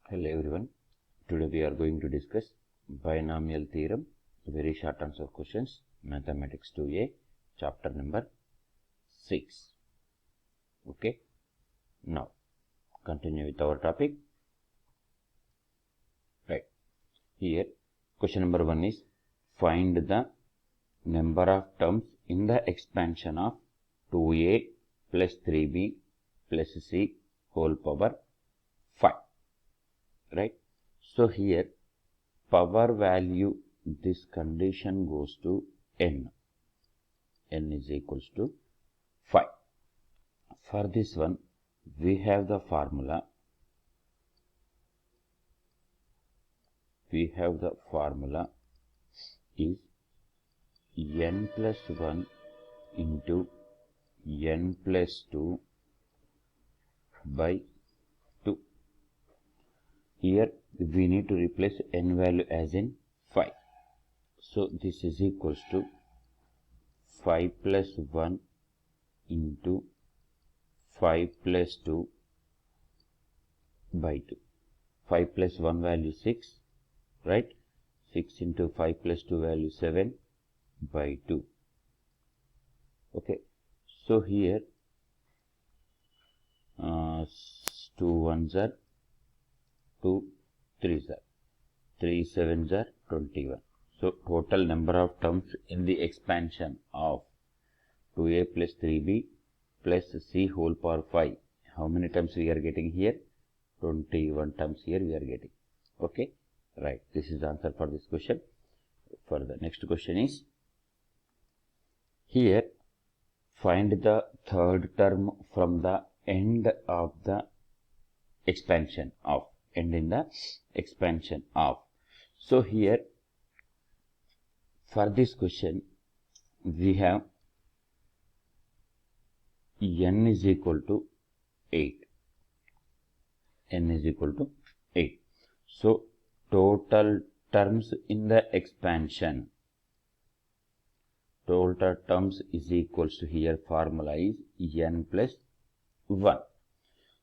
Hello everyone. Today we are going to discuss binomial theorem, very short answer questions, mathematics 2A, chapter number 6. Okay. Now, continue with our topic. Right. Here, question number 1 is find the number of terms in the expansion of 2A plus 3B plus C whole power 5. Right. So here power value, this condition goes to n. N is equals to 5. For this one, we have the formula. We have the formula is n plus 1 into n plus 2 by 2. Here we need to replace n value as in 5. So this is equals to 5 plus 1 into 5 plus 2 by 2. 5 plus 1 value 6, right? 6 into 5 plus 2 value 7 by 2. Okay. So here 2 1s are 2 3s are 3 7s are 21. So total number of terms in the expansion of 2a plus 3b plus c whole power 5. How many terms we are getting here? 21 terms here we are getting. Okay, right. This is the answer for this question. For the next question is, here find the third term from the end of the expansion of, end in the expansion of. So here for this question we have n is equal to 8. N is equal to 8. So total terms in the expansion, total terms is equals to, here formula is n plus 1.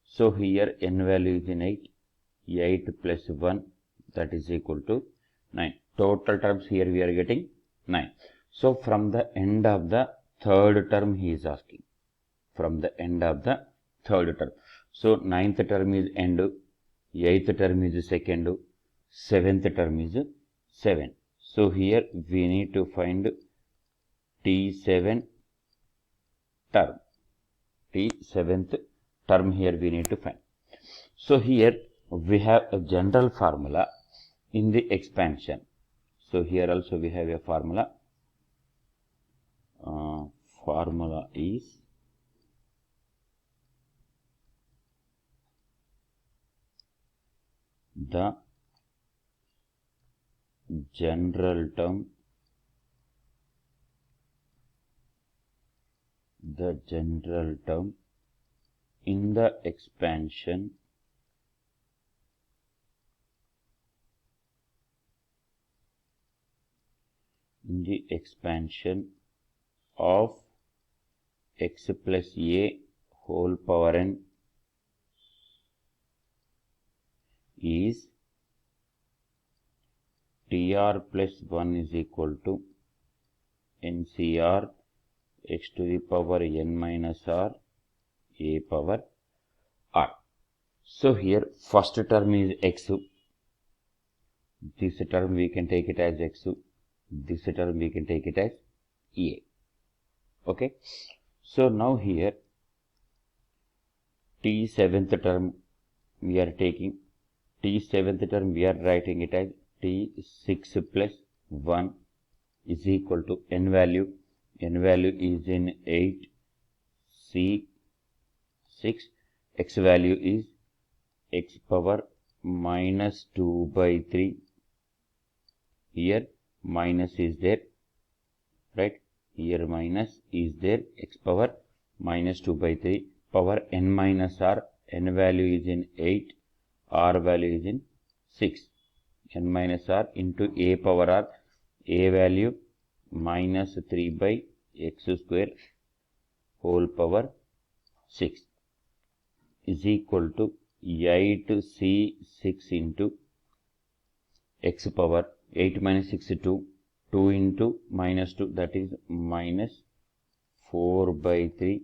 So here n value is in 8. 8 plus 1, that is equal to 9. Total terms here we are getting 9. So from the end of the third term he is asking. From the end of the third term. So 9th term is end, 8th term is second, 7th term is 7. So here we need to find T7 term. T7th term here we need to find. So here we have a general formula in the expansion. So here also we have a formula. Formula is the general term, in the expansion of x plus a whole power n is tr plus 1 is equal to ncr x to the power n minus r a power r. So here first term is x. This term we can take it as x. This term we can take it as a. Okay. So now here T7th term we are taking. T7th term we are writing it as T6 plus 1 is equal to n value. N value is in 8, C 6. X value is x power minus 2 by 3. Here minus is there, right? Here minus is there, x power minus 2 by 3 power n minus r. N value is in 8, r value is in 6. N minus r into a power r. A value minus 3 by x square whole power 6 is equal to 8c6 into x power 8 minus 6 2, 2 into minus 2, that is minus 4 by 3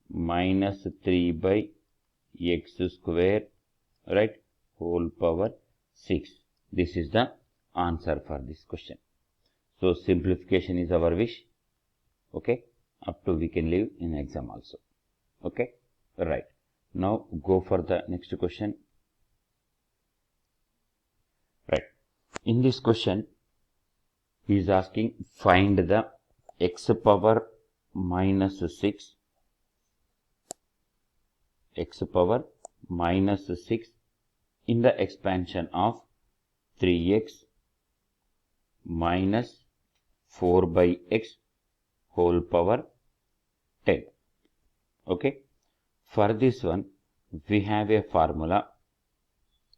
minus 3 by x square, right, whole power 6. This is the answer for this question. So simplification is our wish. Okay, up to we can leave in exam also. Okay, right. Now go for the next question. Right. In this question, he is asking find the x power minus 6, x power minus 6 in the expansion of 3x minus 4 by x whole power 10. Okay. For this one, we have a formula,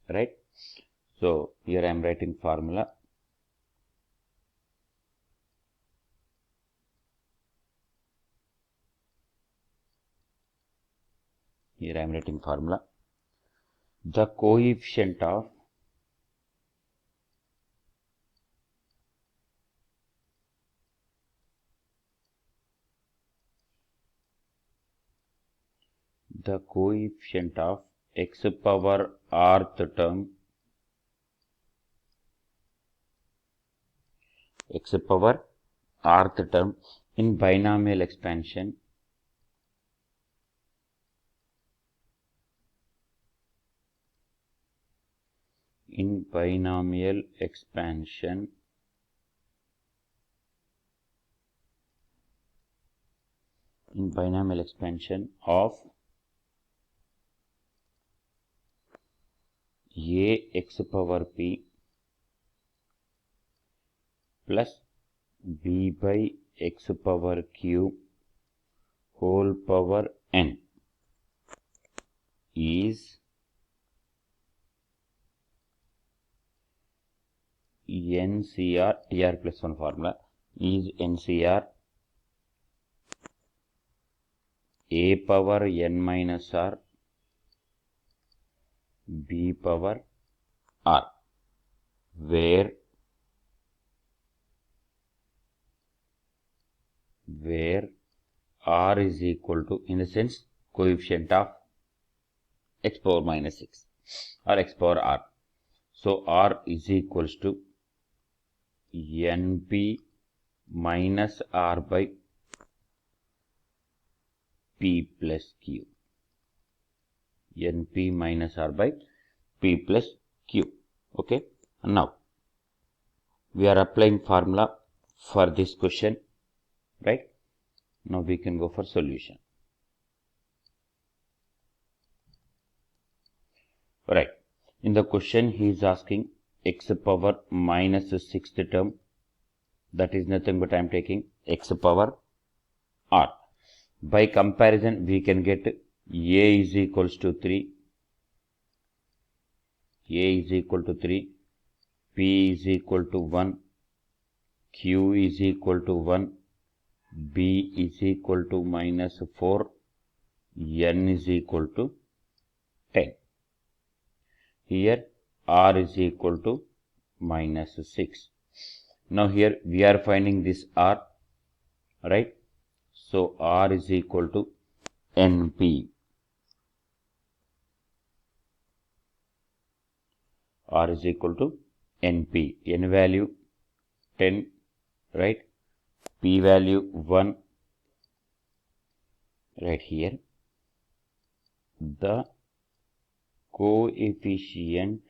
right? So here I am writing formula. Here I am writing formula. The coefficient of x power rth term, x power rth term in binomial expansion of a x power p plus b by x power q whole power n is NCR, TR plus 1 formula is NCR a power n minus r b power r, where r is equal to, in the sense, coefficient of x power minus 6 or x power r. So r is equals to np minus r by p plus q. np minus r by p plus q. Okay. Now we are applying formula for this question, right? Now we can go for solution. Right. In the question he is asking x power minus 6th term, that is nothing but I am taking x power r. By comparison we can get a is equals to 3, a is equal to 3, p is equal to 1, q is equal to 1, b is equal to minus 4, n is equal to 10. Here r is equal to minus 6. Now here we are finding this r, right? So r is equal to np. R is equal to np. N value 10, right? P value 1, right here. The coefficient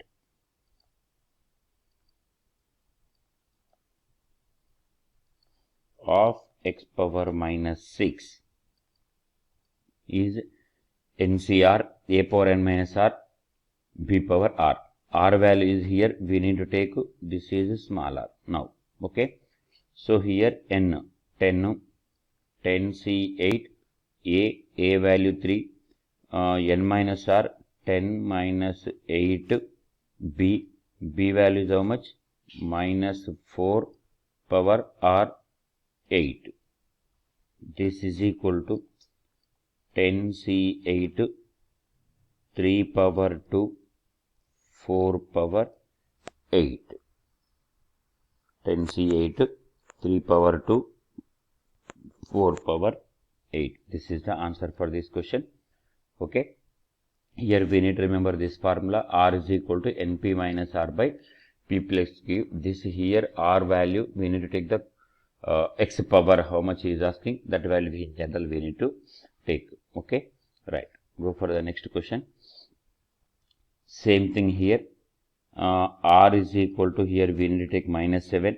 of x power minus 6 is NCR a power n minus r b power r. R value is here, we need to take, this is small r now. Okay. So here n 10, 10c8, a value 3, n minus r 10 minus 8, b value is how much? Minus 4 power r 8. This is equal to 10c8 3 power 2, 4 power 8. 10C8, 3 power 2, 4 power 8. This is the answer for this question. Okay. Here we need to remember this formula. R is equal to NP minus R by P plus Q. This here R value, we need to take the X power, how much he is asking, that value in general we need to take. Okay. Right. Go for the next question. Same thing here. R is equal to, here we need to take minus 7,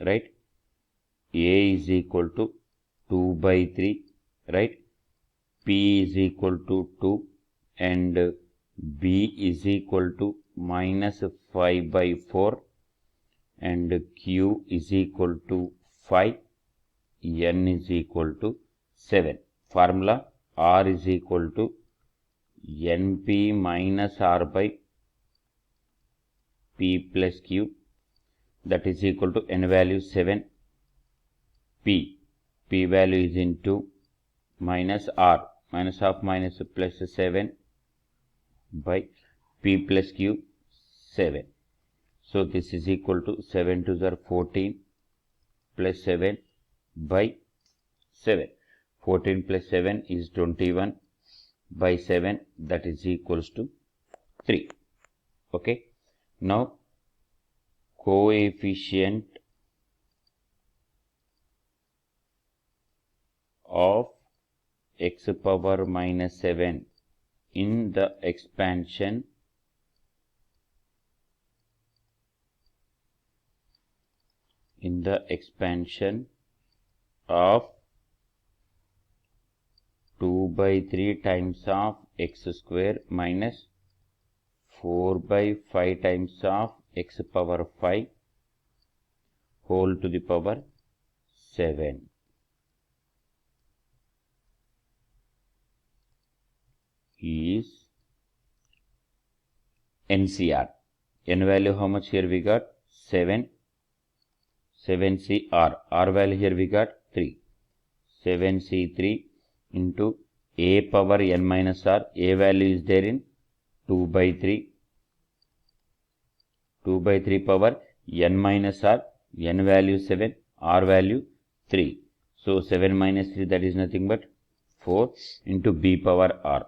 right? A is equal to 2 by 3, right? P is equal to 2 and B is equal to minus 5 by 4 and Q is equal to 5, N is equal to 7. Formula R is equal to NP minus R by P plus Q, that is equal to N value 7, P value is in 2 minus R, minus half minus plus 7 by P plus Q 7. So this is equal to 7 to the 14 plus 7 by 7. 14 plus 7 is 21 by 7, that is equals to 3. Okay. Now coefficient of x power minus 7 in the expansion of 2 by 3 times of x square minus 4 by 5 times of x power 5 whole to the power 7 is NCR. N value how much here we got? 7. 7CR. R value here we got 3. 7C3 into A power N minus R. A value is there in 2 by 3. 2 by 3 power N minus R. N value 7. R value 3. So 7 minus 3, that is nothing but 4 into B power R.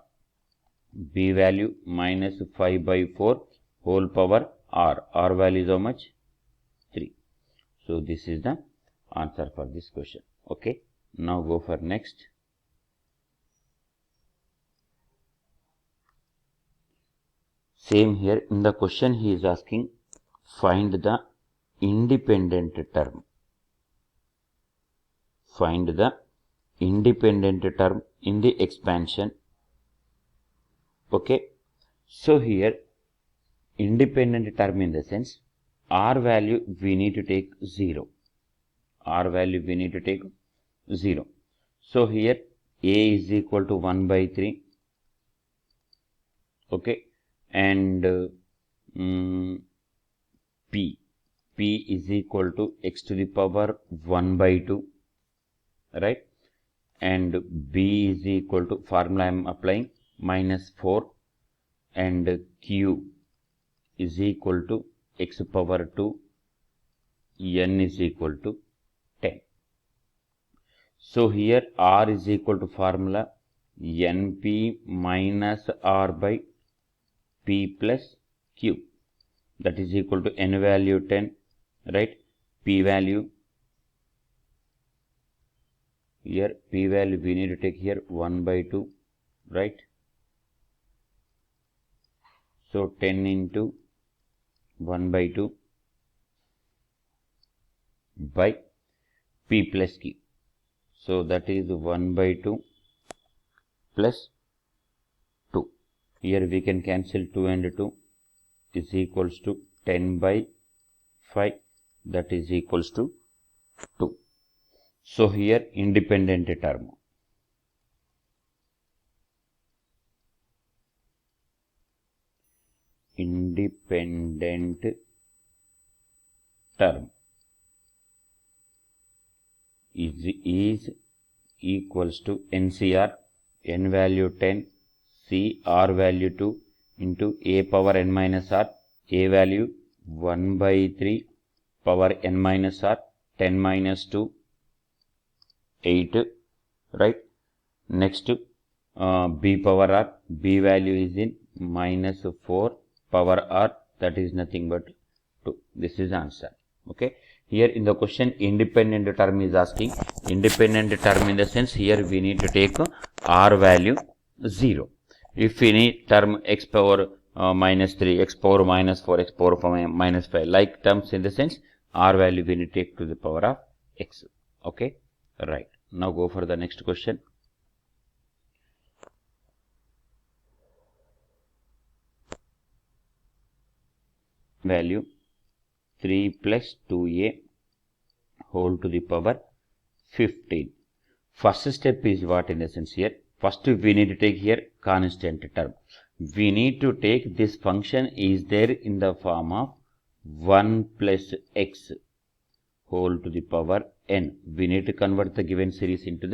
B value minus 5 by 4 whole power R. R value is how much? 3. So this is the answer for this question. Okay. Now go for next. Same here. In the question he is asking, find the independent term. Find the independent term in the expansion. Okay. So here independent term in the sense R value we need to take 0. R value we need to take 0. So here A is equal to 1 by 3. Okay. And P is equal to x to the power 1 by 2. Right. And B is equal to, formula I am applying, minus 4 and Q is equal to x power 2, N is equal to 10. So here R is equal to formula NP minus R by P plus Q, that is equal to N value 10, right? P value, here P value we need to take here 1 by 2, right? So 10 into 1 by 2 by P plus Q. So that is 1 by 2 plus 2. Here we can cancel 2 and 2 is equals to 10 by 5, that is equals to 2. So here independent term. Independent term is equals to NCR, N value 10, C R value 2 into a power n minus r, a value 1 by 3 power n minus r, 10 minus 2, 8, right? Next, b power r, b value is in minus 4 power r, that is nothing but 2. This is answer. Okay. Here in the question, independent term is asking. Independent term in the sense, here we need to take r value 0. If any term x power minus 3, x power minus 4, x power minus 5, like terms in the sense, r value we need to take to the power of x. Okay. Right. Now go for the next question. Value 3 plus 2a whole to the power 15. First step is what in the sense here? First we need to take here constant term. We need to take this function is there in the form of 1 plus x whole to the power n. We need to convert the given series into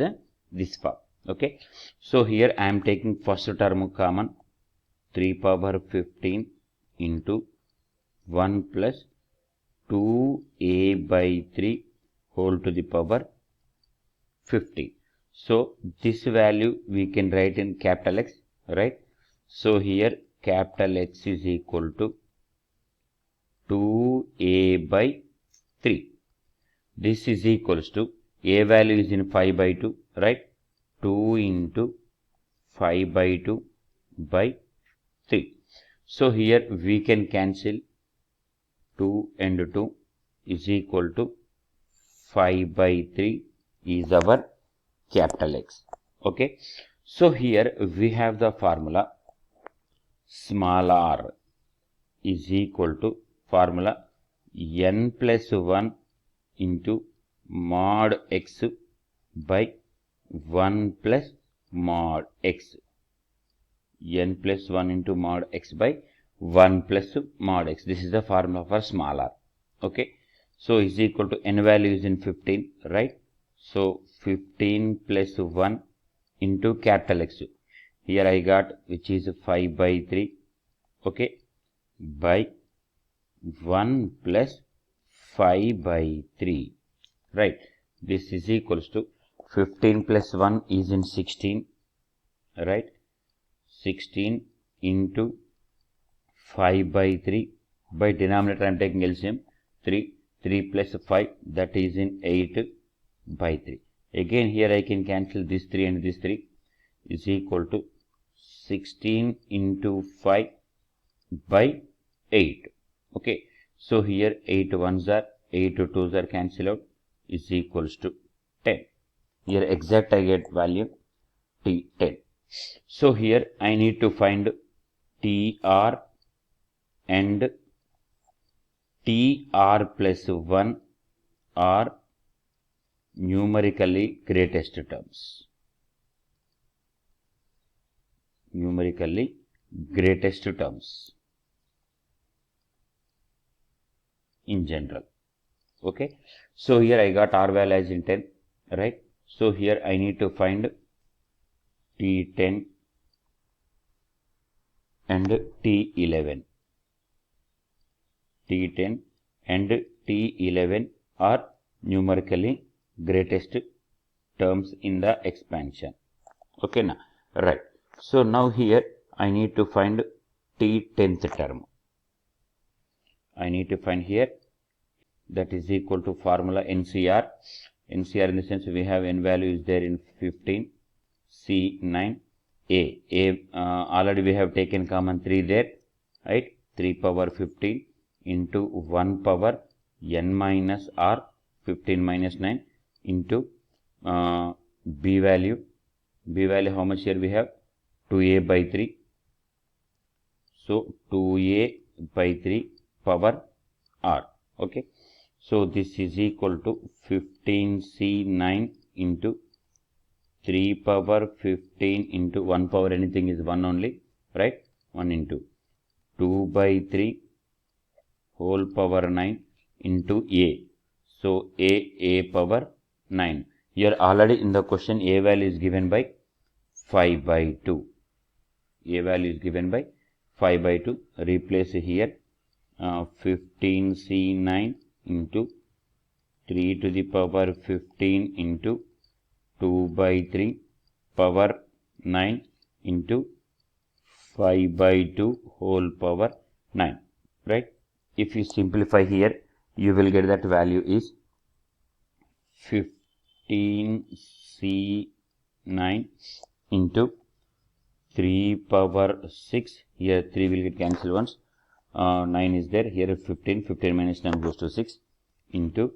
this form. Okay. So here I am taking first term common, 3 power 15 into 1 plus 2a by 3 whole to the power 50. So this value we can write in capital X, right? So here capital X is equal to 2a by 3. This is equals to a value is in 5 by 2, right? 2 into 5 by 2 by 3. So here we can cancel 2 and 2 is equal to 5 by 3 is our capital X. Okay. So here we have the formula small r is equal to formula n plus 1 into mod x by 1 plus mod x. N plus 1 into mod x by 1 plus mod x. This is the formula for small r. Okay. So is equal to n value is in 15, right? So 15 plus 1 into capital X. Here I got which is 5 by 3. Okay. By 1 plus 5 by 3. Right. This is equals to 15 plus 1 is in 16. Right. 16 into 5 by 3. By denominator I am taking LCM. 3. 3 plus 5, that is in 8 by 3. Again here I can cancel this 3 and this 3 is equal to 16 into 5 by 8. Okay. So here 8 ones are, 8 2s are cancelled out is equals to 10. Here exact I get value T10. So here I need to find TR and TR plus 1 are numerically greatest terms. Numerically greatest terms in general. Okay. So here I got R value as in 10, right? So here I need to find T10 and T11. T10 and T11 are numerically greatest terms in the expansion. Okay, now, right. So now here I need to find T10th term. I need to find here that is equal to formula NCR. NCR in the sense we have n value is there in 15, C 9, A already we have taken common 3 there, right? 3 power 15 into 1 power n minus r 15 minus 9 into b value how much here we have 2a by 3. So 2a by 3 power r. Okay. So this is equal to 15c9 into 3 power 15 into 1 power anything is 1 only, right? 1 into 2 by 3 whole power 9 into a. So a power 9. Here already in the question a value is given by 5 by 2. A value is given by 5 by 2. Replace here 15C9 into 3 to the power 15 into 2 by 3 power 9 into 5 by 2 whole power 9, right? If you simplify here, you will get that value is 15C9 into 3 power 6. Here 3 will get cancelled once. 9 is there. Here 15. 15 minus 9 goes to 6 into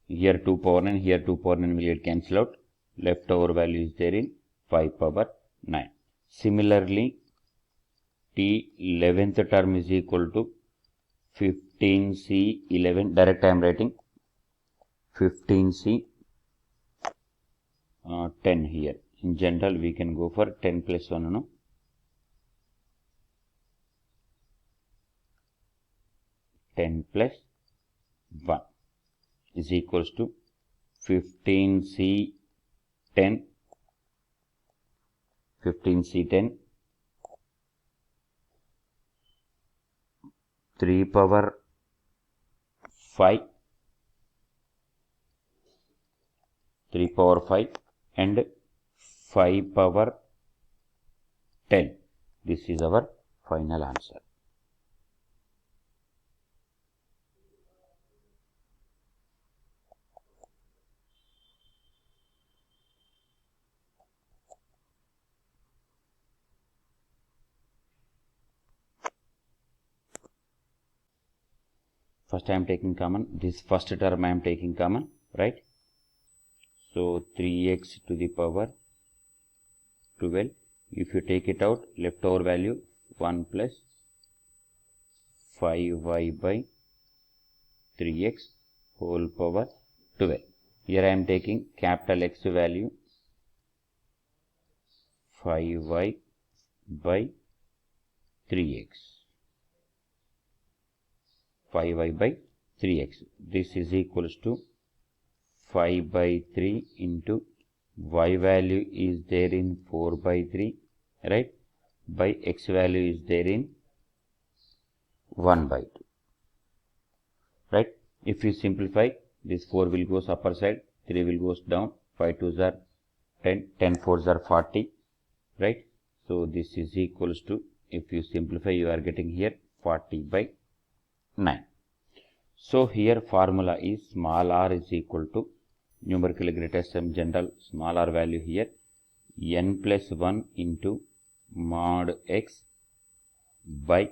here 2 power 9. Here 2 power 9 will get cancelled out. Leftover value is there in 5 power 9. Similarly, T 11th term is equal to 15C11. Direct I am writing 15C 10 here. In general, we can go for 10 plus 1, no? 10 plus 1 is equals to 15C10, 15C10, 3 power 5, 3 power 5 and 5 power 10. This is our final answer. First I am taking common. This first term I am taking common, right? So 3x to the power 12. If you take it out, leftover value 1 plus 5y by 3x whole power 12. Here I am taking capital X value 5y by 3x. 5y by 3x. This is equals to 5 by 3 into y value is there in 4 by 3, right? By x value is there in 1 by 2, right? If you simplify, this 4 will goes upper side, 3 will goes down, 5 2s are 10, 10 4s are 40, right? So this is equals to, if you simplify, you are getting here 40 by 9. So here formula is small r is equal to numerically greatest sum general small r value here n plus 1 into mod x by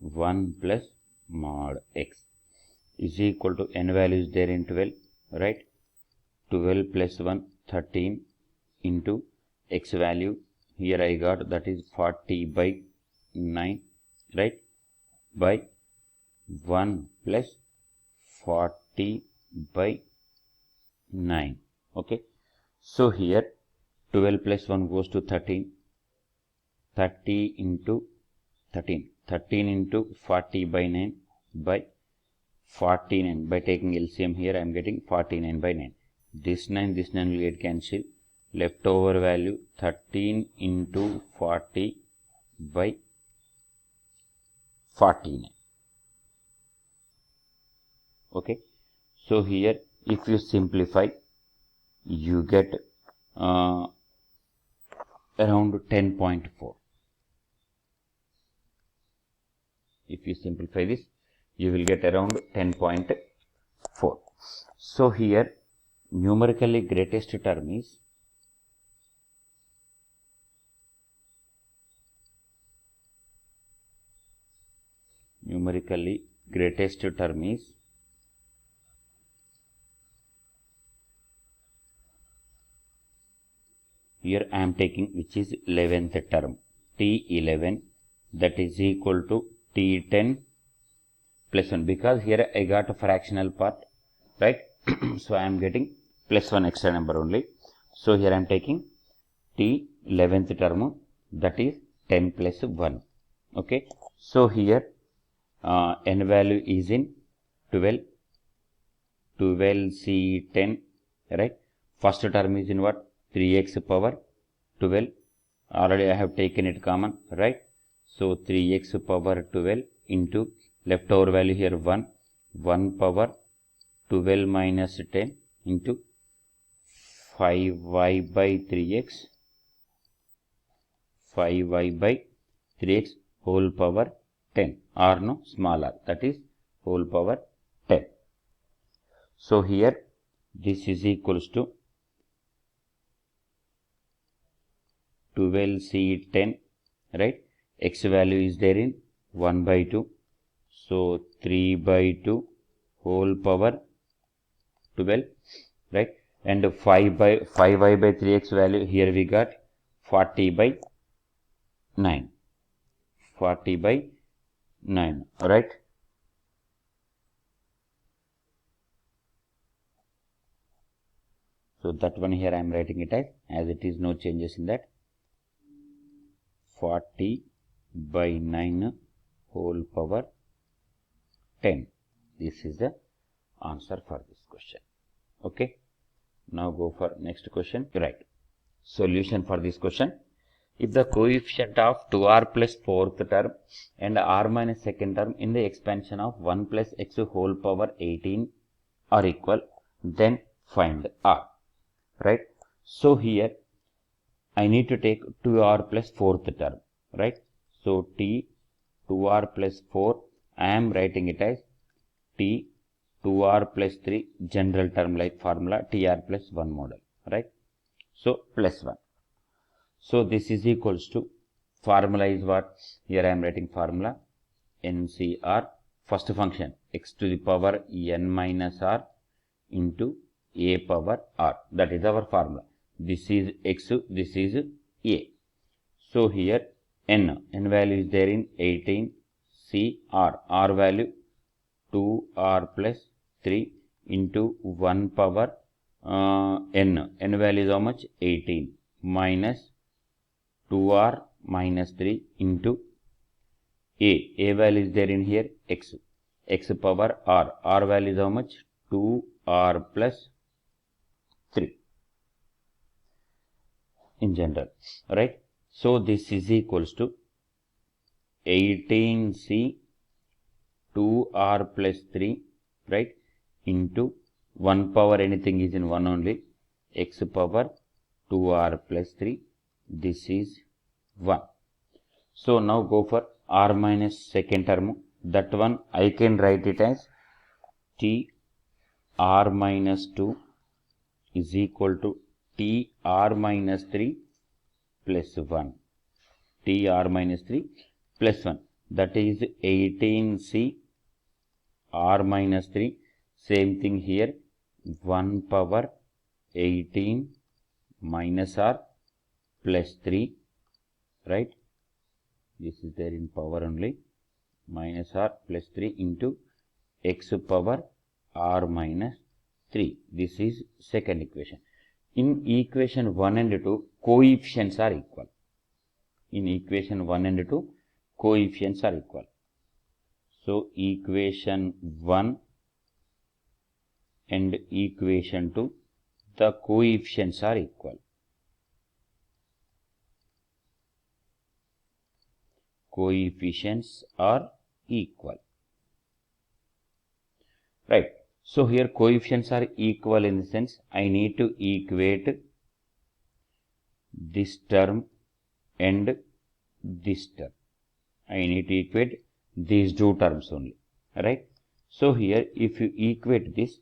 1 plus mod x is equal to n value is there in 12, right? 12 plus 1 13 into x value here I got that is 40 by 9, right? By 1 plus 40 by 9. Okay, so here 12 plus 1 goes to 13, 30 into 13, 13 into 40 by 9 by 49. By taking LCM here I am getting 49 by 9. This 9 will get cancelled. Leftover value 13 into 40 by 49. Okay, so here if you simplify, you get around 10.4. If you simplify this, you will get around 10.4. So here numerically greatest term is here I am taking which is 11th term T11, that is equal to T10 plus 1, because here I got a fractional part, right? So I am getting plus 1 extra number only. So here I am taking T11th term, that is 10 plus 1. Okay, so here n value is in 12, 12C10, right? First term is in what? 3x power 12 Already I have taken it common, right? So 3x power 12 into leftover value here 1 power 12 minus 10 into 5y by 3x, 5y by 3x whole power 10, or no, small r, that is whole power 10. So here this is equals to 12c10, right? X value is there in 1 by 2, so 3 by 2 whole power 12, right? And 5y by 3x value here we got 40 by 9, 40 by 9, right? So that one here I am writing it as it is, no changes in that. 40 by 9 whole power 10. This is the answer for this question. Okay. Now go for next question. Right. Solution for this question. If the coefficient of 2r plus 4th term and r minus 2nd term in the expansion of 1 plus x whole power 18 are equal, then find r. Right. So here I need to take 2r plus 4th term, right? So t 2r plus 4, I am writing it as t 2r plus 3 general term like formula tr plus 1 model, right? So plus 1. So this is equals to, formula is what? Here I am writing formula NCR, first function x to the power n minus r into a power r, that is our formula. This is x, this is a. So here n value is there in 18, c r value 2r plus 3 into 1 power n value is how much? 18 minus 2r minus 3 into a value is there in here x power r value is how much? 2r plus 3 in general, right? So this is equals to 18c 2r plus 3, right, into 1 power anything is in 1 only, x power 2r plus 3, this is 1. So now go for r minus 2nd term, that one I can write it as t r minus 2 is equal to t r minus 3 plus 1, t r minus 3 plus 1, that is 18c r minus 3, same thing here 1 power 18 minus r plus 3, right? This is there in power only, minus r plus 3 into x power r minus 3. This is second equation. In equation 1 and 2, coefficients are equal. In equation 1 and 2, coefficients are equal. So equation 1 and equation 2, the coefficients are equal. Coefficients are equal, right? So here coefficients are equal in the sense I need to equate this term and this term. I need to equate these two terms only, right? So here if you equate this,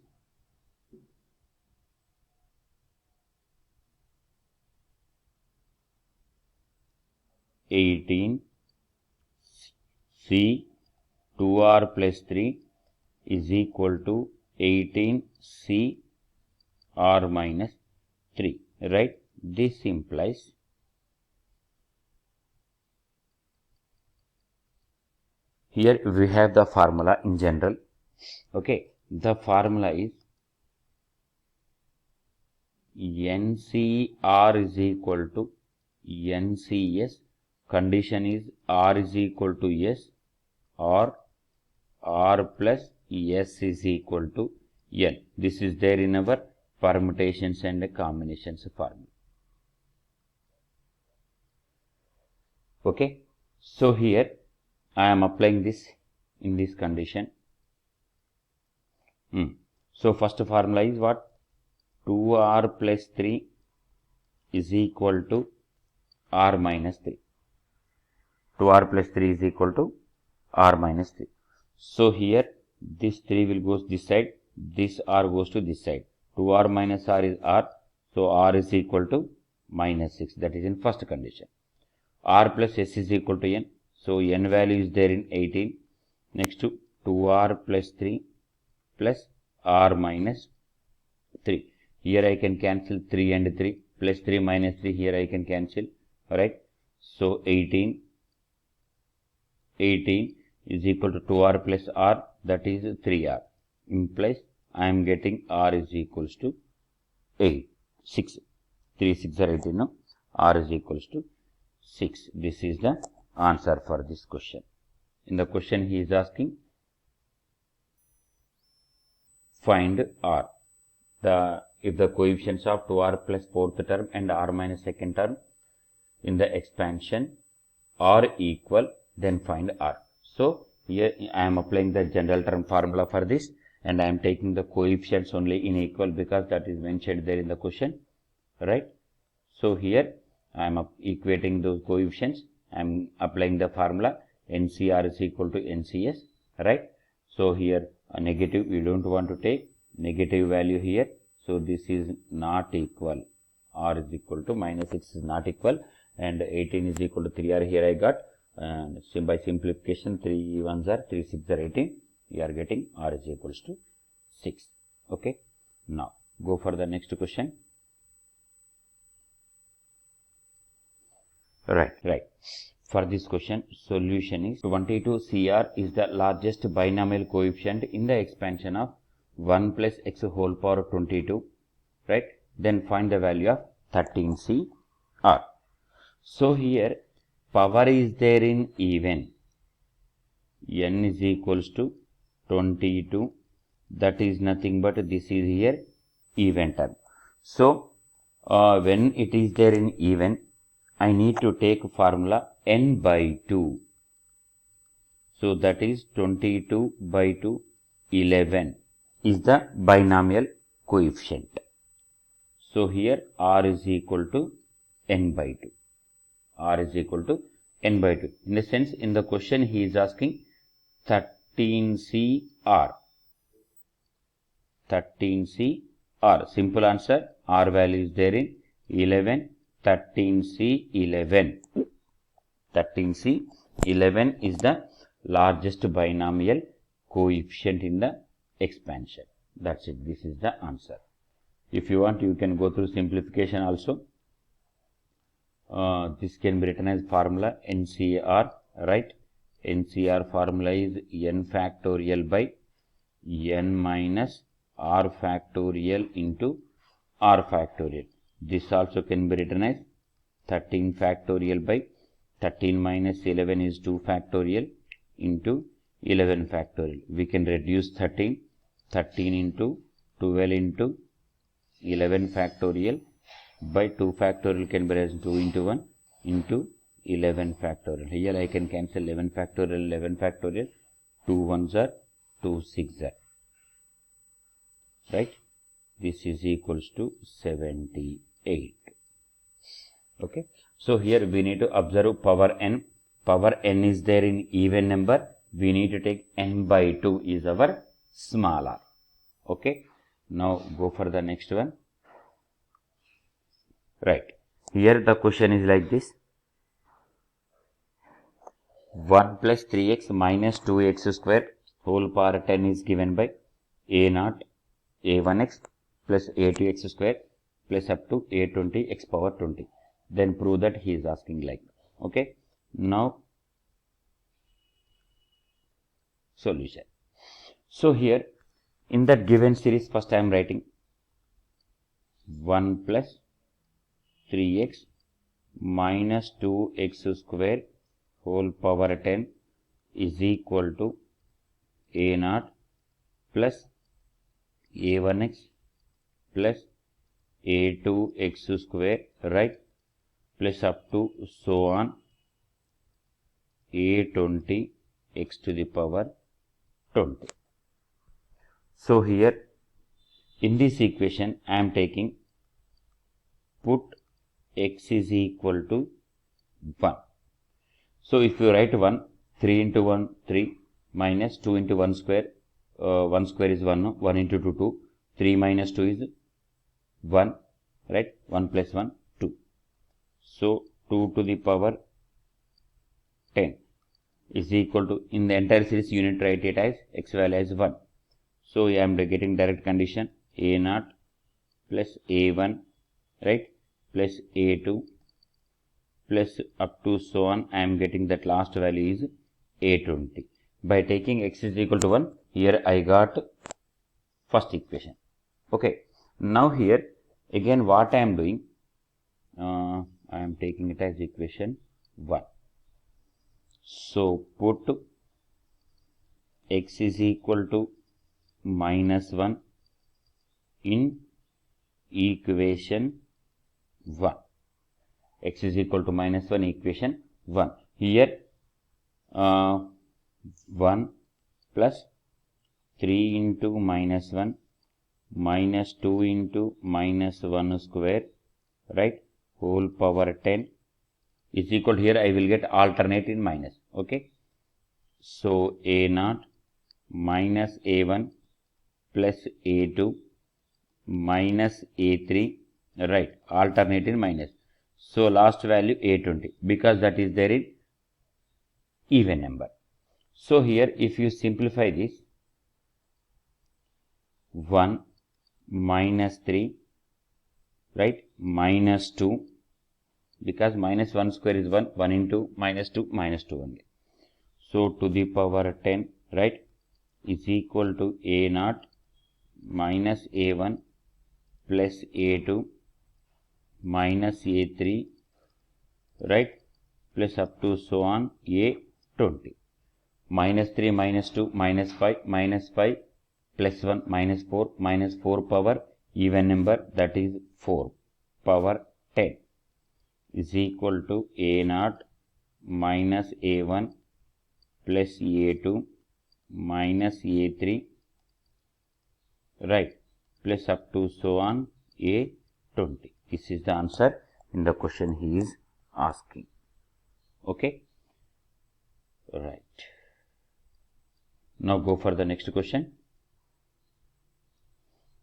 C 2r plus 3 is equal to 18c r minus 3, right? This implies here we have the formula in general. Okay, the formula is NCR is equal to NCS. Condition is R is equal to S, or R plus S is equal to N. This is there in our permutations and combinations formula. Okay, so here I am applying this in this condition. So first formula is what? 2r plus 3 is equal to r minus 3. 2r plus 3 is equal to r minus 3. So here this 3 will go this side, this r goes to this side. 2r minus r is r, so r is equal to minus 6. That is in first condition. R plus s is equal to n, so n value is there in 18. Next to 2r plus 3 plus r minus 3. Here I can cancel 3 and 3, plus 3 minus 3, here I can cancel, alright. So 18 is equal to 2r plus r, that is 3r, implies I am getting r is equals to 6. 3 6 are 18, no? R is equals to 6. This is the answer for this question. In the question he is asking, find r. If the coefficients of 2r plus fourth term and r minus second term in the expansion are equal, then find r. So here I am applying the general term formula for this, and I am taking the coefficients only in equal because that is mentioned there in the question, right? So here I am equating those coefficients. I am applying the formula NCR is equal to NCS, right? So here a negative, we don't want to take negative value here. So this is not equal. R is equal to minus 6 is not equal, and 18 is equal to 3R. Here I got, by simplification, 3 1s are 3 6 are 18. We are getting R is equals to 6. Okay. Now go for the next question. Right. For this question, solution is 22 CR is the largest binomial coefficient in the expansion of 1 plus x whole power 22, right? Then find the value of 13 CR. So here power is there in even. N is equals to 22. That is nothing but this is here even term. So when it is there in even, I need to take formula n by 2. So that is 22 by 2, 11 is the binomial coefficient. So here r is equal to n by 2. R is equal to n by 2. In a sense, in the question he is asking 13 CR. 13 CR. Simple answer. R value is there in 11. 13C11. 13C11 is the largest binomial coefficient in the expansion. That's it. This is the answer. If you want, you can go through simplification also. This can be written as formula NCR, right? NCR formula is n factorial by n minus r factorial into r factorial. This also can be written as 13 factorial by 13 minus 11 is 2 factorial into 11 factorial. We can reduce 13 into 12 into 11 factorial by 2 factorial can be raised 2 into 1 into 11 factorial. Here I can cancel 11 factorial, 2 1s are 2 6s are, right? This is equals to 78. Okay. So here we need to observe power n. Power n is there in even number. We need to take n by 2 is our small r. Okay. Now go for the next one. Right. Here the question is like this. 1 plus 3x minus 2x square whole power 10 is given by a0, a1x plus a2x square plus up to a20 x power 20. Then prove that he is asking like. Okay. Now solution. So here in that given series, first I am writing 1 plus 3x minus 2x square whole power 10 is equal to a0 plus a1x plus a2x square, right, plus up to so on a20 x to the power 20. So here in this equation I am taking put x is equal to 1. So if you write 1, 3 into 1, 3, minus 2 into 1 square, 1 square is 1, 1 into 2, 2, 3 minus 2 is 1, right, 1 plus 1, 2. So 2 to the power 10 is equal to, in the entire series unit write it as x value as 1. So I am getting direct condition a0 plus a1, right, plus a2 plus up to so on. I am getting that last value is a20. By taking x is equal to 1, here I got first equation. Okay, now here again what I am doing, I am taking it as equation 1. So put x is equal to minus 1 in equation 1. X is equal to minus 1 equation 1. Here 1 plus 3 into minus 1 minus 2 into minus 1 square, right, whole power 10 is equal to, here I will get alternate in minus. Okay, so a0 minus a1 plus a2 minus a3, right, alternate in minus. So last value a20, because that is there in even number. So here if you simplify this, 1 minus 3, right, minus 2, because minus 1 square is 1, 1 into minus 2 only. So to the power 10, right, is equal to a0 minus a1 plus a2 minus a3, right, plus up to so on a20. Minus 3 minus 2 minus 5 minus 5 plus 1 minus 4 power even number, that is 4 power 10 is equal to a0 minus a1 plus a2 minus a3, right, plus up to so on a20. This is the answer in the question he is asking. Okay, right. Now go for the next question.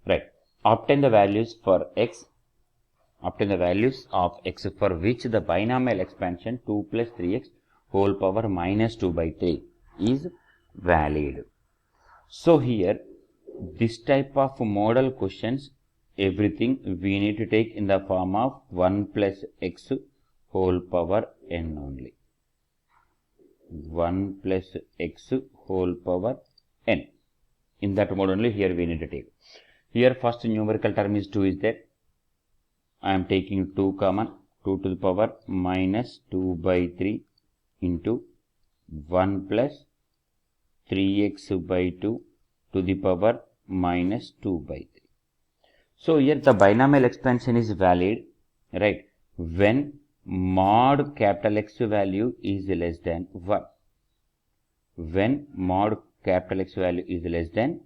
Right, obtain the values for x, obtain the values of x for which the binomial expansion 2 plus 3x whole power minus 2 by 3 is valid. So here this type of model questions, everything we need to take in the form of 1 plus x whole power n only. 1 plus x whole power n. In that mode only here we need to take. Here first numerical term is 2 is there. I am taking 2 common, 2 to the power minus 2 by 3 into 1 plus 3x by 2 to the power minus 2 by 3. So here the binomial expansion is valid, right, when mod capital X value is less than 1. When mod capital X value is less than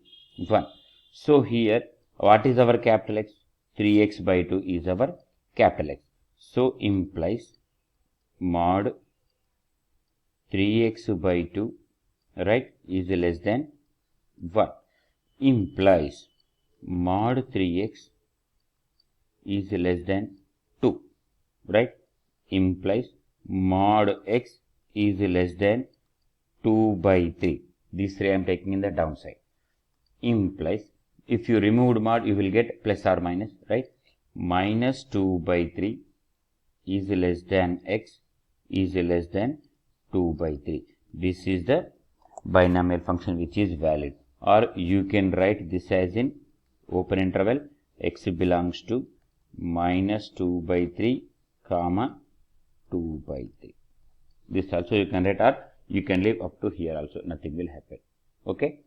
1. So here what is our capital X? 3x by 2 is our capital X. So implies mod 3x by 2, right, is less than 1. Implies mod 3x is less than 2, right, implies mod x is less than 2 by 3. These 3 I am taking in the downside. Implies, if you removed mod you will get plus or minus, right, minus 2 by 3 is less than x is less than 2 by 3. This is the binomial function which is valid. Or you can write this as in open interval x belongs to minus 2 by 3 comma 2 by 3. This also you can write, or you can leave up to here also, nothing will happen. Okay,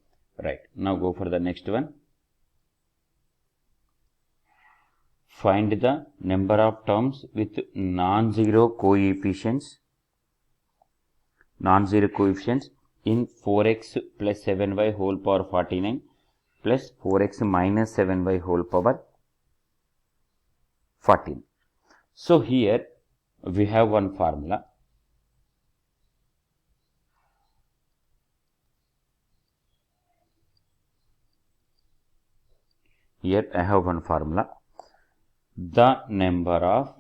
right. Now go for the next one. Find the number of terms with non-zero coefficients non-zero coefficients in 4x plus 7y whole power 49 plus 4x minus 7y whole power 14. So here we have one formula. Here I have one formula. The number of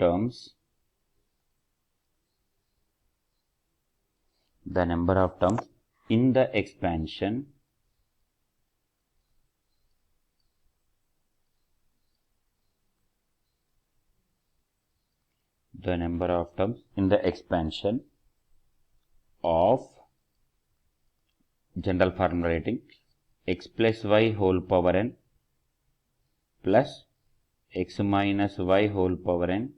terms in the expansion of general formula writing x plus y whole power n plus x minus y whole power n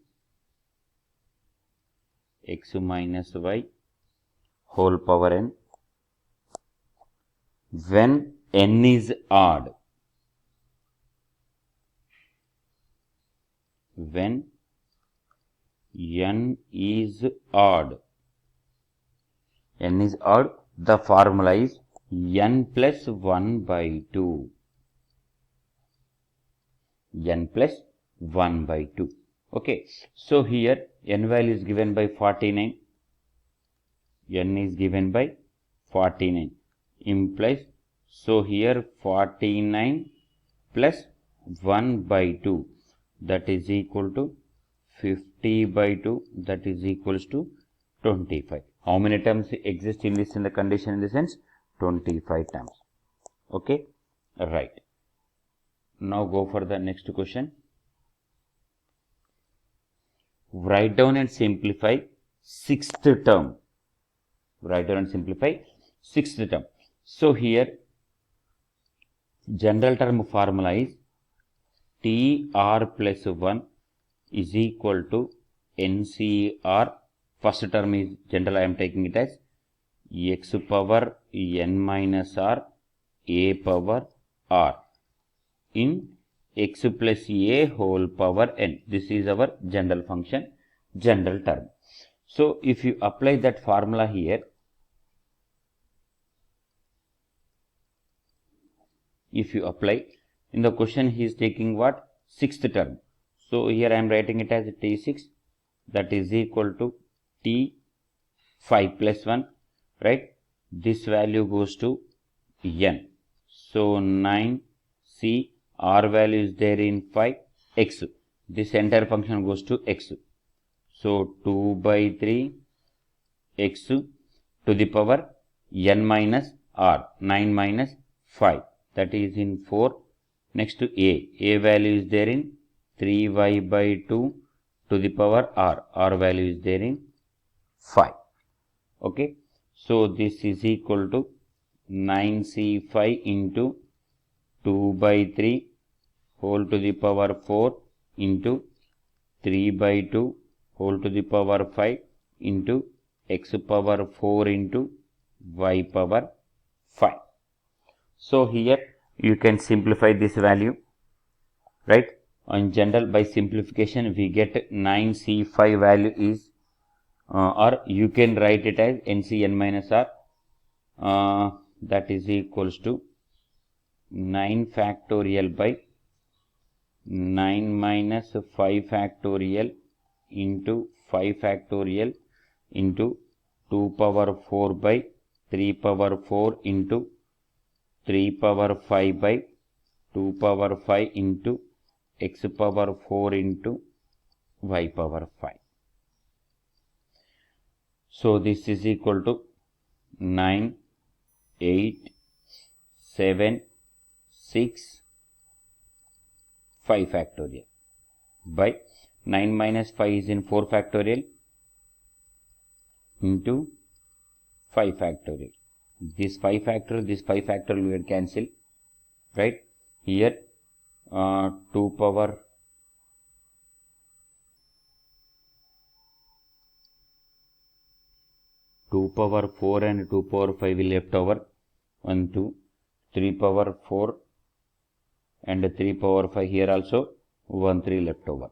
when n is odd. When n is odd, the formula is n plus 1 by 2. Okay, so here n value is given by 49. N is given by 49 implies, so here 49 plus 1 by 2, that is equal to 50 by 2, that is equals to 25. How many terms exist in this, in the condition, in the sense 25 terms. Okay, right. Now go for the next question. Write down and simplify sixth term. So here general term formula is TR plus 1 is equal to NCR. First term is general, I am taking it as x power n minus r a power r in x plus a whole power n. This is our general function, general term. So if you apply that formula here, in the question he is taking what? Sixth term. So here I am writing it as T6, that is equal to T5 plus 1, right? This value goes to n. So 9c, r value is there in 5, x. This entire function goes to x. So 2 by 3 x to the power n minus r, 9 minus 5, that is in 4. Next to a value is there in 3y by 2 to the power r value is there in 5. Okay, so this is equal to 9c5 into 2 by 3 whole to the power 4 into 3 by 2 whole to the power 5 into x power 4 into y power 5. So here you can simplify this value, right? In general, by simplification we get 9c5 value is or you can write it as NCN minus r, that is equals to 9 factorial by 9 minus 5 factorial into 5 factorial into 2 power 4 by 3 power 4 into 3 power 5 by 2 power 5 into x power 4 into y power 5. So this is equal to 9, 8, 7, 6, 5 factorial by 9 minus 5 is in 4 factorial into 5 factorial. This 5 factorial will cancel, right? Here 2 power 4 and 2 power 5 will left over. 1, 2, 3 power 4 and 3 power 5 here also 1 3 left over.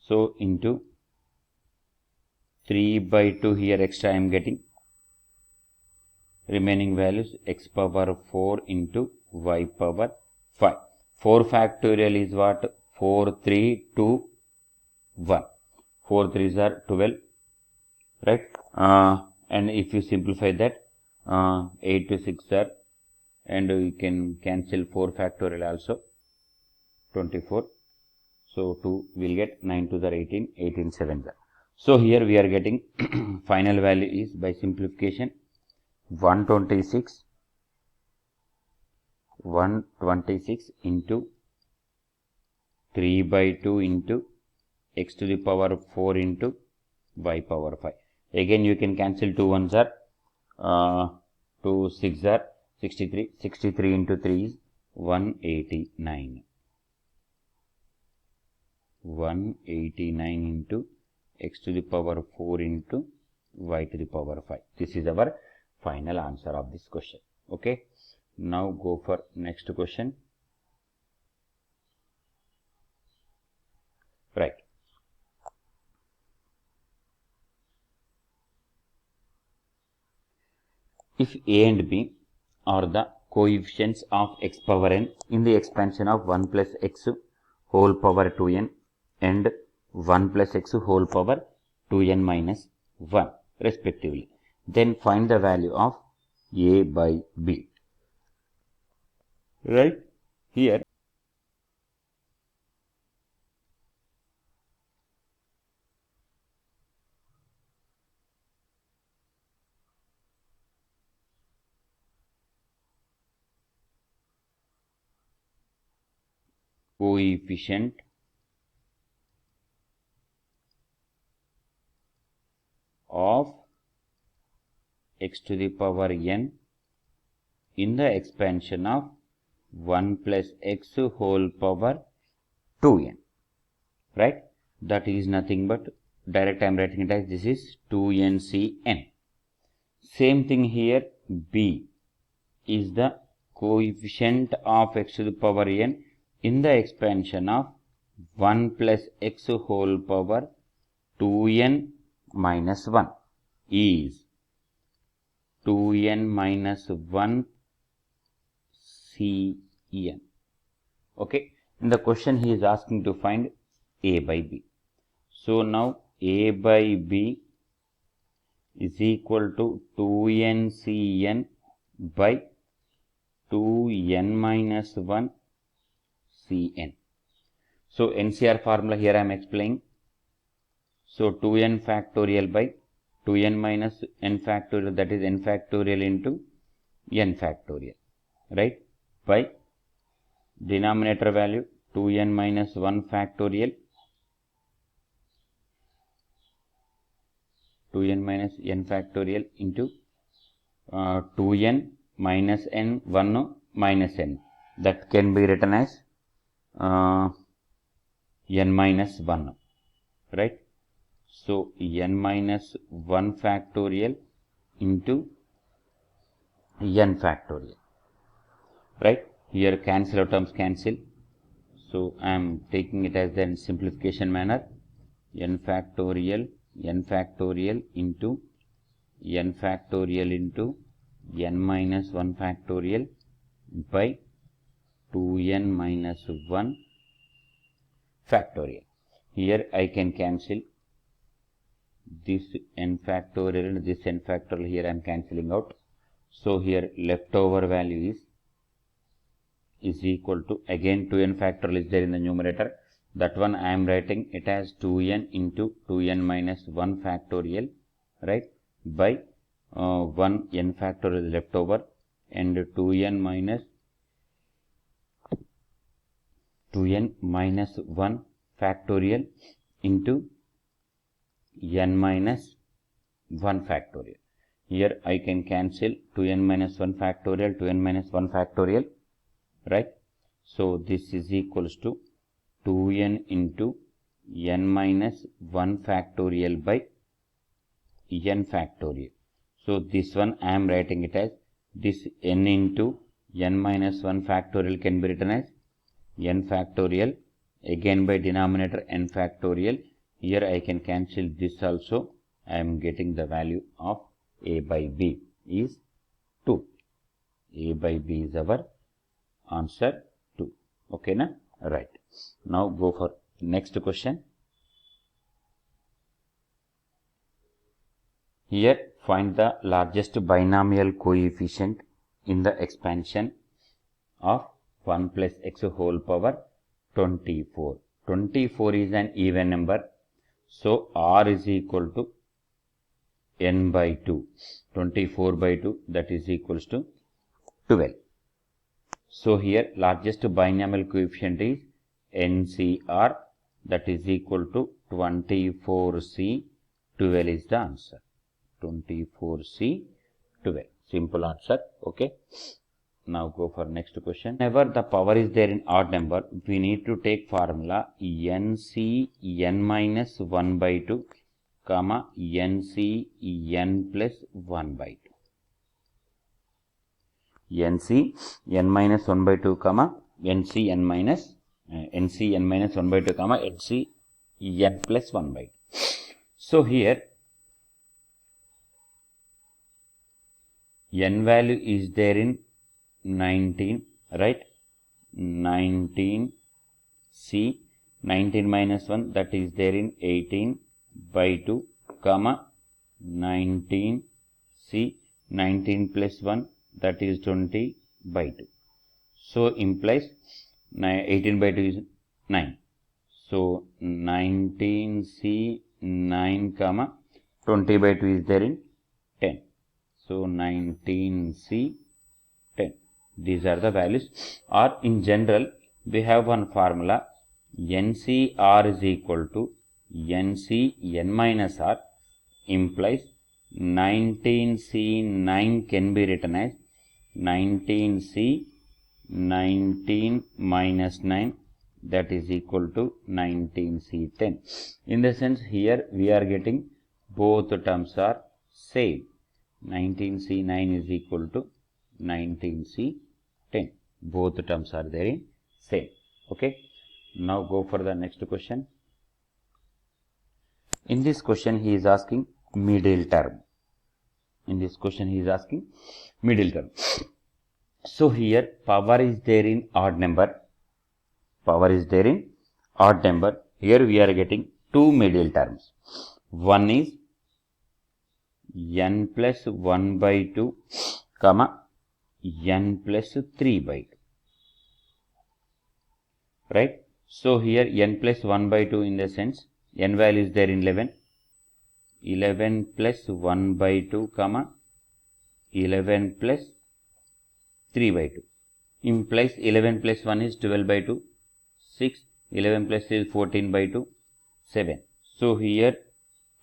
So into 3 by 2 here extra I am getting. Remaining values x power 4 into y power 5. 4 factorial is what? 4 3 2 1. 4 3s are 12, right? And if you simplify that, 8 to 6 are, and you can cancel 4 factorial also, 24. So 2 will get 9 to the 18, 18 7s are. So here we are getting final value is by simplification 126 into 3 by 2 into x to the power 4 into y power 5. Again you can cancel 2 1s are 2 6 are 63. 63 into 3 is 189. 189 into x to the power 4 into y to the power 5. This is our final answer of this question. Okay. Now go for next question. Right. If a and b are the coefficients of x power n in the expansion of 1 plus x whole power 2n and 1 plus x whole power 2n minus 1 respectively, then find the value of a by b. Right? Here coefficient of x to the power n in the expansion of 1 plus x whole power 2n, right? That is nothing but direct I am writing it as this is 2ncn. Same thing here, b is the coefficient of x to the power n in the expansion of 1 plus x whole power 2n minus 1 is 2n minus 1 cn. Okay. In the question he is asking to find a by b. So now a by b is equal to 2ncn by 2n minus 1 cn. So NCR formula here I am explaining. So 2n factorial by 2n minus n factorial, that is n factorial into n factorial, right? By denominator value 2n minus 1 factorial, 2n minus n factorial into 2n minus n 1 minus n, that can be written as n minus 1, right? So n minus 1 factorial into n factorial, right? Here cancel out terms cancel. So I am taking it as the simplification manner, n factorial into n factorial into n minus 1 factorial by 2n minus 1 factorial. Here I can cancel this n factorial and this n factorial, here I am cancelling out. So here leftover value is equal to, again 2n factorial is there in the numerator, that one I am writing it as 2n into 2n minus 1 factorial, right, by 1 n factorial is left over, and 2n minus 1 factorial into n minus 1 factorial. Here I can cancel 2n minus 1 factorial, 2n minus 1 factorial, right? So this is equals to 2n into n minus 1 factorial by n factorial. So this one I am writing it as this n into n minus 1 factorial can be written as n factorial, again by denominator n factorial. Here I can cancel this also. I am getting the value of a by b is 2. A by b is our answer 2. Okay na? Right. Now go for next question. Here find the largest binomial coefficient in the expansion of 1 plus x whole power 24. 24 is an even number. So r is equal to n by 2. 24 by 2, that is equals to 12. So here largest binomial coefficient is NCR, that is equal to 24C. 12 is the answer. 24C 12. Simple answer. Okay. Now go for next question. Whenever the power is there in odd number, we need to take formula NC n minus 1 by 2 comma NC n plus 1 by 2. NC n minus 1 by 2 comma NC n minus 1 by 2 comma NC n plus 1 by 2. So here n value is there in 19, right? 19 C, 19 minus 1, that is there in 18 by 2 comma 19 C, 19 plus 1, that is 20 by 2. So implies 18 by 2 is 9. So 19 C 9 comma 20 by 2 is there in 10. So 19 C 10. These are the values. Or in general, we have one formula NCR is equal to NC n minus R, implies 19C9 can be written as 19C 19 minus 9, that is equal to 19C10. In the sense here we are getting both terms are same. 19C9 is equal to 19C10. Both terms are there in same. Okay. Now go for the next question. In this question he is asking middle term. So here power is there in odd number. Here we are getting two middle terms. One is n plus 1 by 2 comma n plus 3 by 2. Right? So here n plus 1 by 2 in the sense n value is there in 11. 11 plus 1 by 2 comma 11 plus 3 by 2. Implies 11 plus 1 is 12 by 2. 6. 11 plus 3 is 14 by 2. 7. So here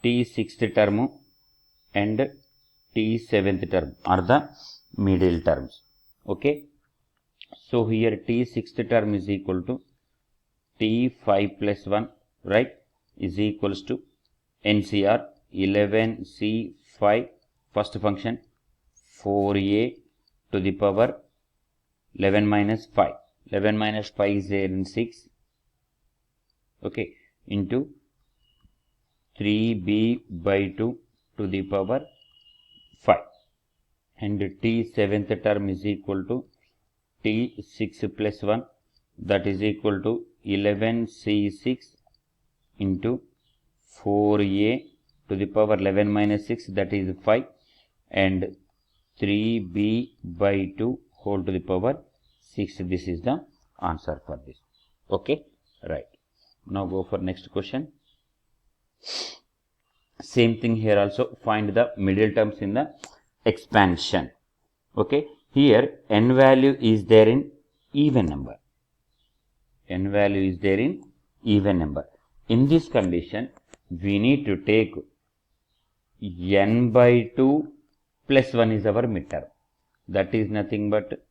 t sixth term and t seventh term are the middle terms. Okay. So here t sixth term is equal to t 5 plus 1, right, is equals to NCR 11C 5 first function 4a to the power 11 minus 5. 11 minus 5 is there in 6. Okay. Into 3b by 2 to the power 5. And t seventh term is equal to t 6 plus 1, that is equal to 11c6 into 4a to the power 11 minus 6, that is 5, and 3b by 2 whole to the power 6. This is the answer for this. Okay. Right. Now go for next question. Same thing here also. Find the middle terms in the expansion. Okay. Here n value is there in even number. In this condition, we need to take n by 2 plus 1 is our midterm. That is nothing but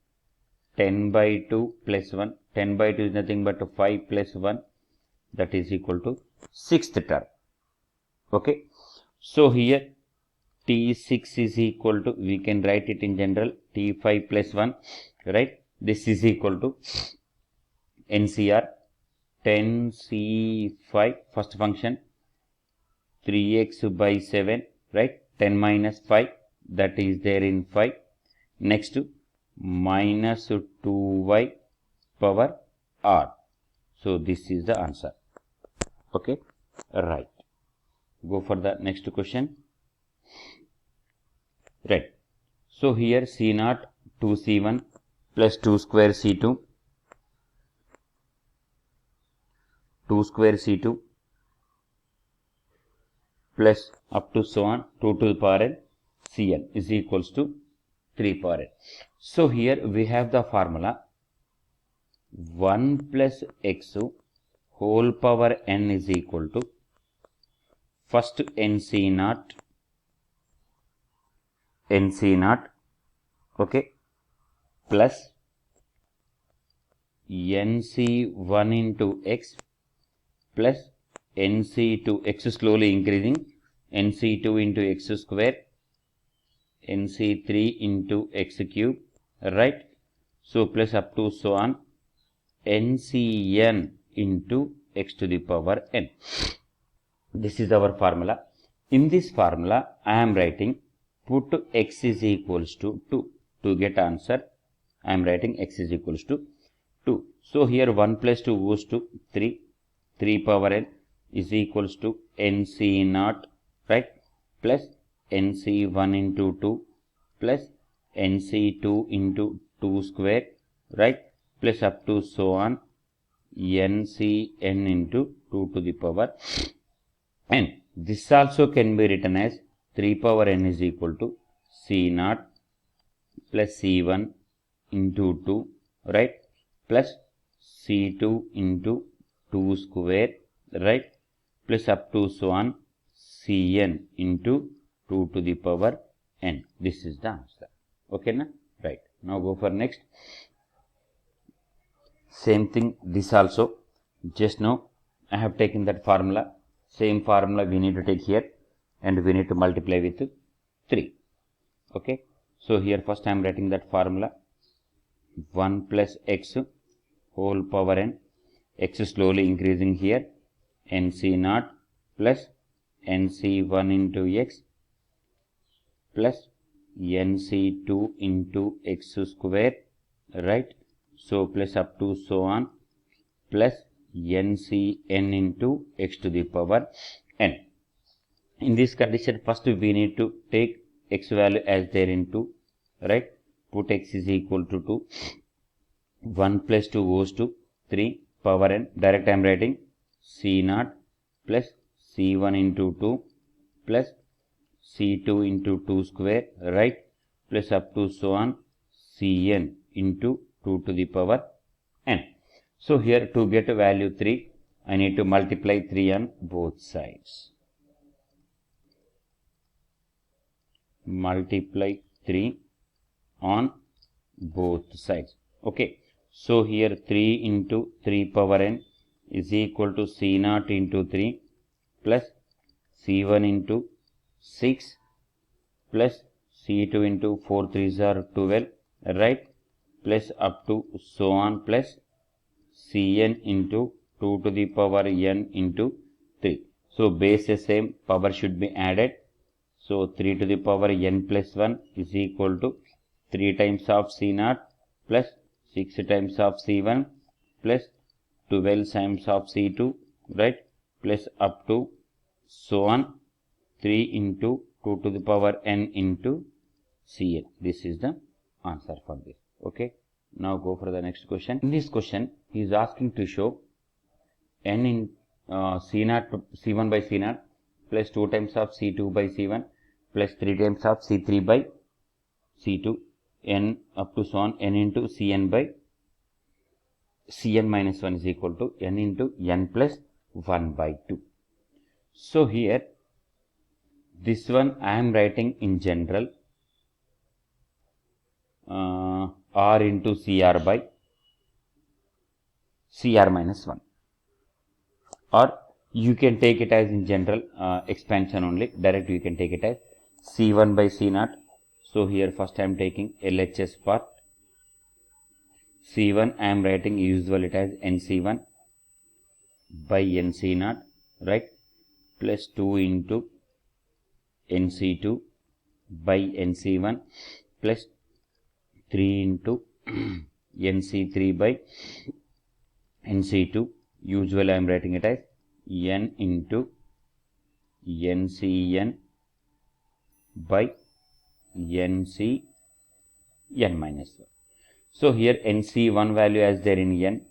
10 by 2 plus 1. 10 by 2 is nothing but 5 plus 1. That is equal to sixth term. Okay. So here T6 is equal to, we can write it in general, T5 plus 1, right? This is equal to NCR 10C5, first function, 3x by 7, right? 10 minus 5, that is there in 5. Next, minus 2y power r. So this is the answer. Okay, right. Go for the next question. Right. So here C0 2C1 plus 2 square C2, 2 square C2 plus up to so on 2 to the power n Cn is equals to 3 power n. So here we have the formula 1 plus x whole power n is equal to first NC0, okay, plus NC1 into x plus NC2, x slowly increasing, NC2 into x square, NC3 into x cube, right? So plus up to so on NCn into x to the power n. This is our formula. In this formula, I am writing put x is equals to 2. To get answer, I am writing x is equals to 2. So here 1 plus 2 goes to 3. 3 power n is equals to NC0, right? Plus NC1 into 2 plus NC2 into 2 square, right? Plus up to so on NCn into 2 to the power n. This also can be written as 3 power n is equal to C0 plus C1 into 2, right? Plus C2 into 2 square, right? Plus up to so on Cn into 2 to the power n. This is the answer. Okay, na? Right. Now go for next. Same thing, this also. Just now I have taken that formula. Same formula we need to take here and we need to multiply with 3. Okay. So here first I am writing that formula 1 plus x whole power n, x slowly increasing here, NC0 plus NC1 into x plus NC2 into x square, right? So plus up to so on plus NCn into x to the power n. In this condition, first we need to take x value as there in 2, right? Put x is equal to 2. 1 plus 2 goes to 3 power n. Direct I am writing C0 plus C1 into 2 plus C2 into 2 square, right? Plus up to so on Cn into 2 to the power n. So here to get a value 3, I need to multiply 3 on both sides. Multiply 3 on both sides. Okay. So here 3 into 3 power n is equal to C0 into 3 plus C1 into 6 plus C2 into 4 3s are 12, right? Plus up to so on plus Cn into 2 to the power n into 3. So base is same, power should be added. So 3 to the power n plus 1 is equal to 3 times of C0 plus 6 times of C1 plus 12 times of C2, right? Plus up to so on 3 into 2 to the power n into Cn. This is the answer for this. Okay. Now go for the next question. In this question, he is asking to show n in C0, C1 by C0 plus 2 times of C2 by C1 plus 3 times of C3 by C2, n up to so on n into Cn by Cn minus 1 is equal to n into n plus 1 by 2. So here this one I am writing in general r into Cr by Cr minus 1, or you can take it as in general expansion only, direct you can take it as C1 by C0. So here first I am taking LHS part. C1 I am writing usually it as NC1 by NC0, right, plus 2 into NC2 by NC1 plus 3 into NC3 by NC2. Usually I am writing it as N into NCN by NCN minus 1. So here NC1 value as there in N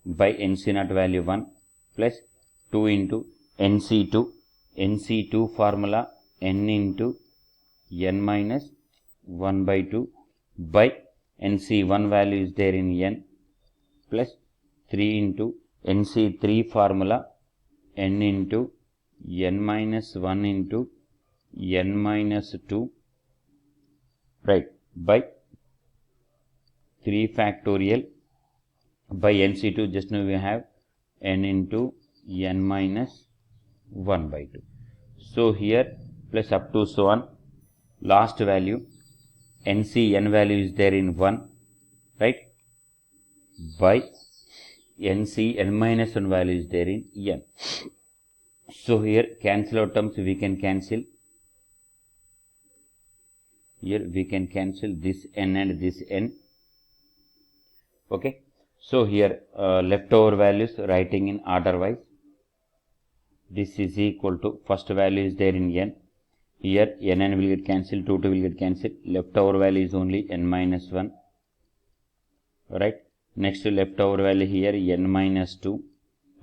by NC0 value 1 plus 2 into NC2. NC2 formula N into N minus 1 by 2 by NC1 value is there in N plus 3 into NC3 formula N into N minus 1 into N minus 2, right, by 3 factorial by NC2 just now we have N into N minus 1 by 2. So here plus up to so on, last value NCN value is there in 1, right, by NCN minus 1 value is there in N. So here cancel out terms, we can cancel. Here we can cancel this N and this N. Okay. So here leftover values writing in order wise. This is equal to first value is there in N. Here N will get cancelled, 2 will get cancelled. Leftover value is only N minus 1. Right. Next leftover value here N minus 2.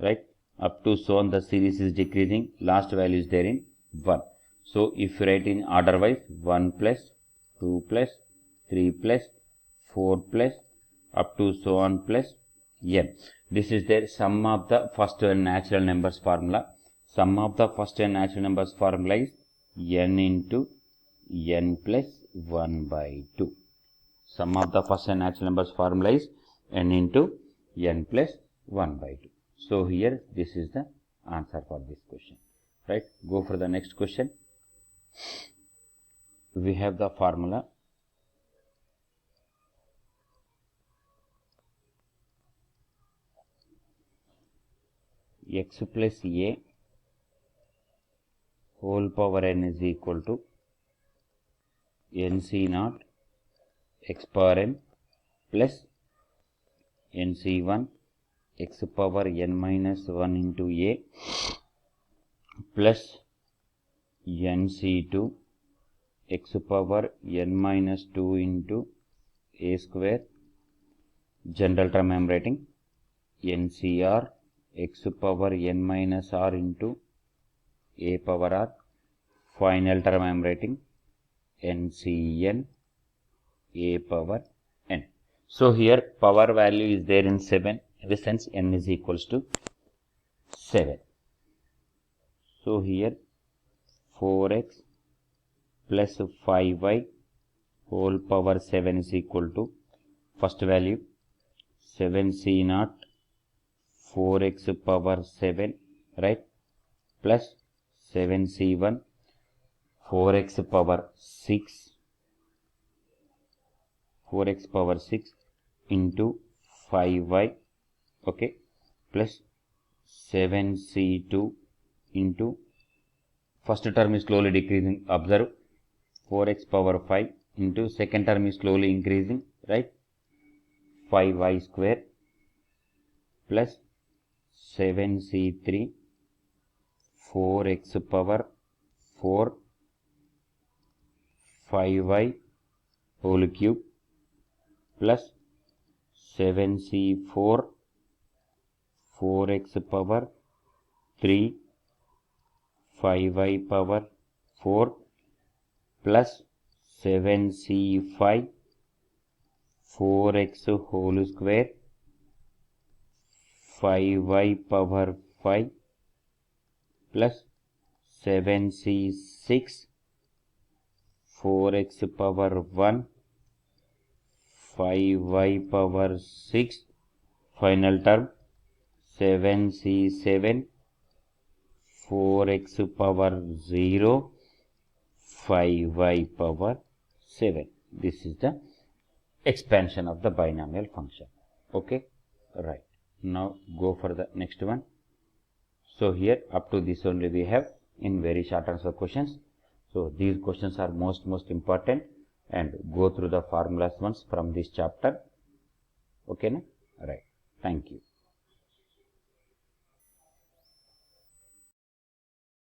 Right. Up to so on the series is decreasing. Last value is there in 1. So if you write in order wise 1 plus 2 plus 3 plus 4 plus up to so on plus N. This is the sum of the first natural numbers formula. Sum of the first natural numbers formula is N into N plus 1 by 2. Sum of the first natural numbers formula is N into N plus 1 by 2. So here this is the answer for this question. Right. Go for the next question. We have the formula x plus a whole power n is equal to nc0 x power n plus nc1 x power n minus 1 into a plus nc2 x power n minus 2 into a square. General term I am writing ncr x power n minus r into a power r. Final term I am writing ncn a power n. So here power value is there in 7. In the sense n is equals to 7. So here 4x plus 5y whole power 7 is equal to first value 7c0 4x power 7, right, plus 7c1 4x power 6 into 5y, okay, plus 7c2 into first term is slowly decreasing, observe, 4x power 5 into second term is slowly increasing, right, 5y square plus 7c3 4x power 4 5y whole cube plus 7c4 4x power 3 5y power 4 plus 7c5 4x whole square 5y power 5 plus 7c6 4x power 1 5y power 6. Final term 7c7 4x power 0 5y power 7. This is the expansion of the binomial function. Okay, right. Now go for the next one. So here up to this only we have in very short answer questions. So these questions are most important, and go through the formulas once from this chapter. Okay, na? Right. Thank you.